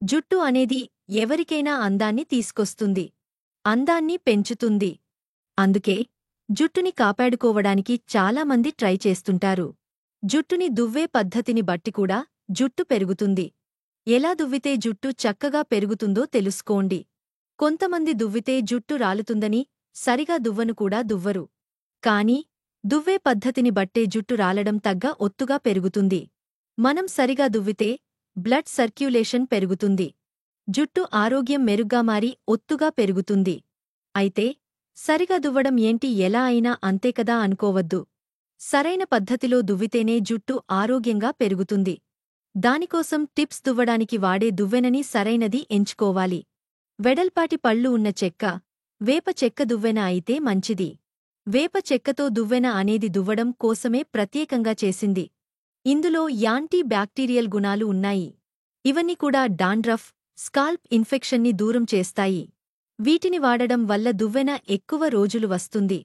జుట్టు అనేది ఎవరికైనా అందాన్ని తీసుకొస్తుంది. అందాన్ని పెంచుతుంది. అందుకే జుట్టుని కాపాడుకోవడానికి చాలామంది ట్రై చేస్తుంటారు. జుట్టుని దువ్వే పద్ధతిని బట్టి కూడా జుట్టు పెరుగుతుంది. ఎలా దువ్వితే జుట్టు చక్కగా పెరుగుతుందో తెలుసుకోండి. కొంతమంది దువ్వితే జుట్టు రాలుతుందని సరిగా దువ్వను కూడా దువ్వరు. కానీ దువ్వే పద్ధతిని బట్టే జుట్టు రాలడం తగ్గ ఒత్తుగా పెరుగుతుంది. మనం సరిగా దువ్వితే బ్లడ్ సర్క్యులేషన్ పెరుగుతుంది. జుట్టు ఆరోగ్యం మెరుగ్గా మారి ఒత్తుగా పెరుగుతుంది. అయితే సరిగా దువ్వడం ఏంటి ఎలా అయినా అంతే కదా అనుకోవద్దు. సరైన పద్ధతిలో దువ్వితేనే జుట్టు ఆరోగ్యంగా పెరుగుతుంది. దానికోసం టిప్స్ దువ్వడానికి వాడే దువ్వెనని సరైనది ఎంచుకోవాలి. వెడల్పాటి పళ్ళు ఉన్న చెక్క, వేప చెక్క దువ్వెన అయితే మంచిది. వేప చెక్కతో దువ్వెన అనేది దువ్వడం కోసమే ప్రత్యేకంగా చేసింది. ఇందులో యాంటీ బ్యాక్టీరియల్ గుణాలు ఉన్నాయి. ఇవన్నీ కూడా డాండ్రఫ్, స్కాల్ప్ ఇన్ఫెక్షన్ని దూరం చేస్తాయి. వీటిని వాడడం వల్ల దువ్వెన ఎక్కువ రోజులు వస్తుంది.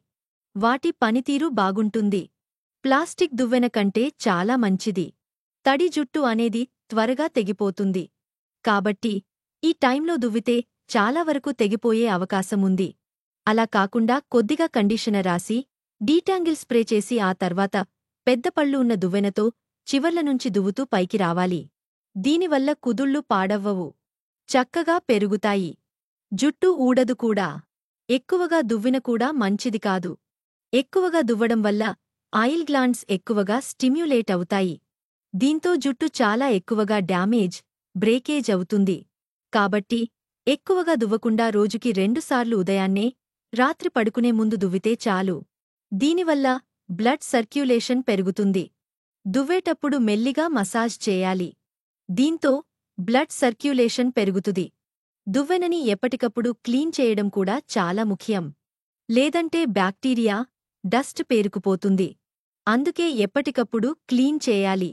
వాటి పనితీరు బాగుంటుంది. ప్లాస్టిక్ దువ్వెన కంటే చాలా మంచిది. తడి జుట్టు అనేది త్వరగా తెగిపోతుంది. కాబట్టి ఈ టైంలో దువ్వితే చాలా వరకు తెగిపోయే అవకాశముంది. అలా కాకుండా కొద్దిగా కండిషనర్ రాసి, డీటాంగిల్ స్ప్రే చేసి ఆ తర్వాత పెద్ద పళ్ళు ఉన్న దువ్వెనతో చివర్లనుంచి దువ్వుతూ పైకి రావాలి. దీనివల్ల కుదుళ్ళు పాడవ్వవు. చక్కగా పెరుగుతాయి. జుట్టు ఊడదు కూడా. ఎక్కువగా దువ్విన కూడా మంచిది కాదు. ఎక్కువగా దువ్వడం వల్ల ఆయిల్ గ్లాండ్స్ ఎక్కువగా స్టిమ్యులేట్ అవుతాయి. దీంతో జుట్టు చాలా ఎక్కువగా డ్యామేజ్, బ్రేకేజ్ అవుతుంది. కాబట్టి ఎక్కువగా దువ్వకుండా రోజుకి 2 సార్లు ఉదయాన్నే, రాత్రి పడుకునే ముందు దువ్వితే చాలు. దీనివల్ల బ్లడ్ సర్క్యులేషన్ పెరుగుతుంది. దువ్వేటప్పుడు మెల్లిగా మసాజ్ చేయాలి. దీంతో బ్లడ్ సర్క్యులేషన్ పెరుగుతుంది. దువ్వెనని ఎప్పటికప్పుడు క్లీన్ చేయడం కూడా చాలా ముఖ్యం. లేదంటే బ్యాక్టీరియా, డస్ట్ పేరుకుపోతుంది. అందుకే ఎప్పటికప్పుడు క్లీన్ చేయాలి.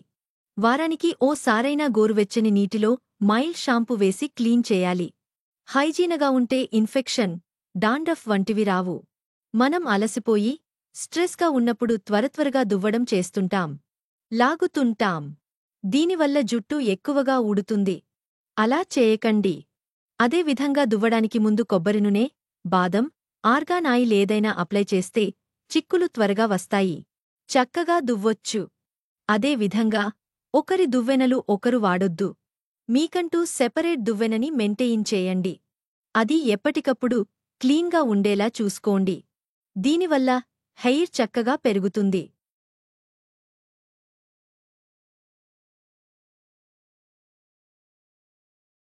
వారానికి ఓ సారైనా గోరువెచ్చని నీటిలో మైల్డ్ షాంపూ వేసి క్లీన్ చేయాలి. హైజీనగా ఉంటే ఇన్ఫెక్షన్, డాండ్రఫ్ వంటివి రావు. మనం అలసిపోయి, స్ట్రెస్గా ఉన్నప్పుడు త్వరత్వరగా దువ్వడం చేస్తుంటాం. లాగుతుంటాం. దీనివల్ల జుట్టు ఎక్కువగా ఊడుతుంది. అలా చేయకండి. అదే విధంగా దువ్వడానికి ముందు కొబ్బరి నూనె, బాదం, ఆర్గాన్ ఆయిల్ ఏదైనా అప్లై చేస్తే చిక్కులు త్వరగా వస్తాయి. చక్కగా దువ్వొచ్చు. అదే విధంగా ఒకరి దువ్వెనలు ఒకరు వాడొద్దు. మీకంటూ సెపరేట్ దువ్వెనని మెయింటెయిన్ చేయండి. అది ఎప్పటికప్పుడు క్లీన్గా ఉండేలా చూసుకోండి. దీనివల్ల హెయిర్ చక్కగా పెరుగుతుంది.